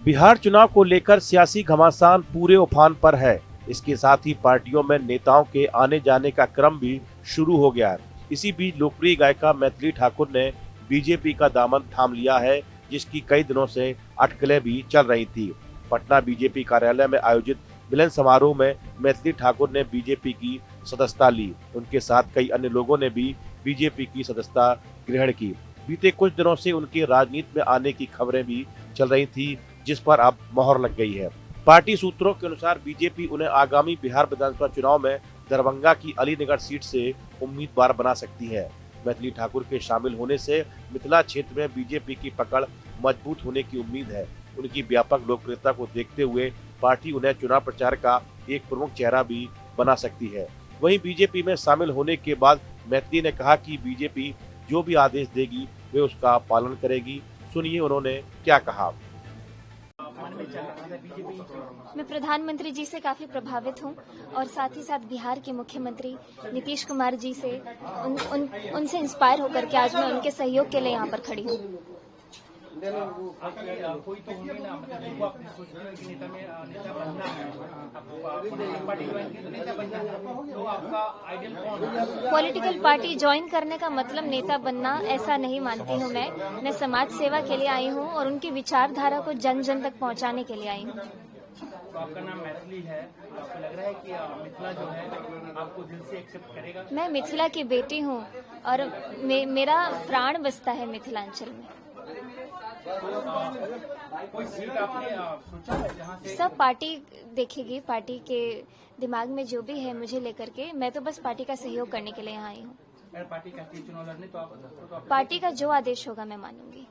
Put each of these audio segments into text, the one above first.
बिहार चुनाव को लेकर सियासी घमासान पूरे उफान पर है। इसके साथ ही पार्टियों में नेताओं के आने जाने का क्रम भी शुरू हो गया है। इसी बीच लोकप्रिय गायिका मैथिली ठाकुर ने बीजेपी का दामन थाम लिया है, जिसकी कई दिनों से अटकलें भी चल रही थी। पटना बीजेपी कार्यालय में आयोजित मिलन समारोह में मैथिली ठाकुर ने बीजेपी की सदस्यता ली। उनके साथ कई अन्य लोगों ने भी बीजेपी की सदस्यता ग्रहण की। बीते कुछ दिनों से उनके राजनीति में आने की खबरें भी चल रही थी, जिस पर अब मोहर लग गई है। पार्टी सूत्रों के अनुसार बीजेपी उन्हें आगामी बिहार विधानसभा चुनाव में दरभंगा की अलीनगर सीट से उम्मीदवार बना सकती है। मैथिली ठाकुर के शामिल होने से मिथिला क्षेत्र में बीजेपी की पकड़ मजबूत होने की उम्मीद है। उनकी व्यापक लोकप्रियता को देखते हुए पार्टी उन्हें चुनाव प्रचार का एक प्रमुख चेहरा भी बना सकती है। वहीं बीजेपी में शामिल होने के बाद मैथिली ने कहा कि बीजेपी जो भी आदेश देगी वे उसका पालन करेगी। सुनिए उन्होंने क्या कहा। मैं प्रधानमंत्री जी से काफी प्रभावित हूं और साथ ही साथ बिहार के मुख्यमंत्री नीतीश कुमार जी से उनसे इंस्पायर होकर के आज मैं उनके सहयोग के लिए यहाँ पर खड़ी हूँ। पॉलिटिकल पार्टी ज्वाइन करने का मतलब नेता बनना ऐसा नहीं मानती हूँ। मैं समाज सेवा के लिए आई हूँ और उनकी विचारधारा को जन जन तक पहुँचाने के लिए आई हूँ। तो आपका नाम मैथिली है, आपको लग रहा है कि मिथिला जो है आपको दिल से एक्सेप्ट करेगा? मैं मिथिला की बेटी हूँ और मेरा प्राण बसता है मिथिलांचल में। कोई सीट आपने सोचा जहाँ से? सब पार्टी देखेगी, पार्टी के दिमाग में जो भी है मुझे लेकर के, मैं तो बस पार्टी का सहयोग करने के लिए यहाँ आई हूँ। अगर पार्टी कहती है चुनाव लड़ने तो आप पार्टी का जो आदेश होगा मैं मानूंगी।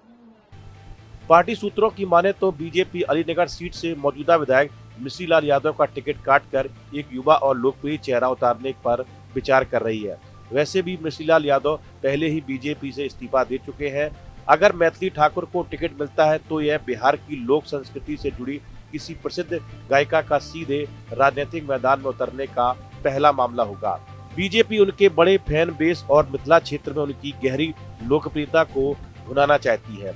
पार्टी सूत्रों की माने तो बीजेपी अलीनगर सीट से मौजूदा विधायक मिश्री लाल यादव का टिकट काटकर एक युवा और लोकप्रिय चेहरा उतारने पर विचार कर रही है। वैसे भी मिश्री लाल यादव पहले ही बीजेपी से इस्तीफा दे चुके हैं। अगर मैथिली ठाकुर को टिकट मिलता है तो यह बिहार की लोक संस्कृति से जुड़ी किसी प्रसिद्ध गायिका का सीधे राजनीतिक मैदान में उतरने का पहला मामला होगा। बीजेपी उनके बड़े फैन बेस और मिथिला क्षेत्र में उनकी गहरी लोकप्रियता को भुनाना चाहती है।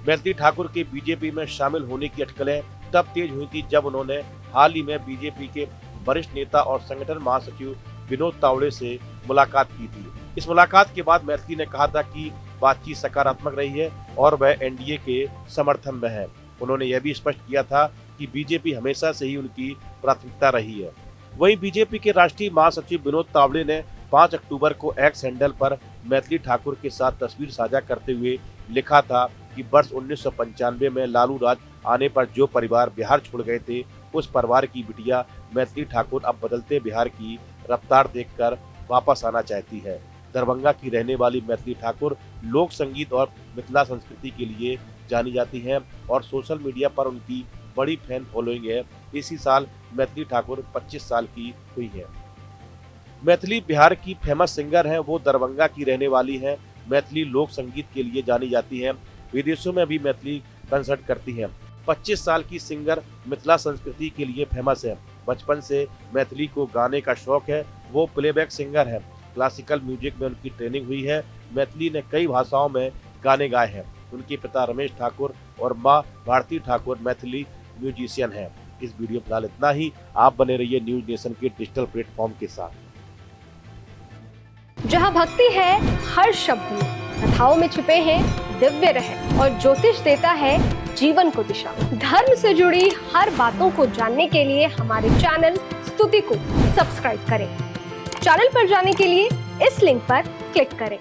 मैथिली ठाकुर के बीजेपी में शामिल होने की अटकलें तब तेज हुई थी जब उन्होंने हाल ही में बीजेपी के वरिष्ठ नेता और संगठन महासचिव विनोद तावड़े से मुलाकात की थी। इस मुलाकात के बाद मैथिली ने कहा था कि बातचीत सकारात्मक रही है और वह एनडीए के समर्थन में है। उन्होंने यह भी स्पष्ट किया था कि बीजेपी हमेशा से ही उनकी प्राथमिकता रही है। वहीं बीजेपी के राष्ट्रीय महासचिव विनोद तावड़े ने 5 अक्टूबर को एक्स हैंडल पर मैथिली ठाकुर के साथ तस्वीर साझा करते हुए लिखा था कि वर्ष 1995 में लालू राज आने पर जो परिवार बिहार छोड़ गए थे, उस परिवार की बिटिया मैथिली ठाकुर अब बदलते बिहार की रफ्तार देखकर वापस आना चाहती है। दरभंगा की रहने वाली मैथिली ठाकुर लोक संगीत और मिथिला संस्कृति के लिए जानी जाती हैं और सोशल मीडिया पर उनकी बड़ी फैन फॉलोइंग है। इसी साल मैथिली ठाकुर 25 साल की हुई है। मैथिली बिहार की फेमस सिंगर हैं। वो दरभंगा की रहने वाली हैं। मैथिली लोक संगीत के लिए जानी जाती हैं। विदेशों में भी मैथिली कंसर्ट करती हैं। 25 साल की सिंगर मिथिला संस्कृति के लिए फेमस है। बचपन से मैथिली को गाने का शौक है। वो प्लेबैक सिंगर है। क्लासिकल म्यूजिक में उनकी ट्रेनिंग हुई है। मैथिली ने कई भाषाओं में गाने गाए हैं। उनके पिता रमेश ठाकुर और मां भारती ठाकुर मैथिली म्यूजिशियन हैं। इस वीडियो फिलहाल इतना ही। आप बने रहिए न्यूज नेशन के डिजिटल प्लेटफॉर्म के साथ। जहां भक्ति है हर शब्द में, कथाओं में छुपे हैं दिव्य रहस्य और ज्योतिष देता है जीवन को दिशा। धर्म से जुड़ी हर बातों को जानने के लिए हमारे चैनल स्तुति को सब्सक्राइब करें। चैनल पर जाने के लिए इस लिंक पर क्लिक करें।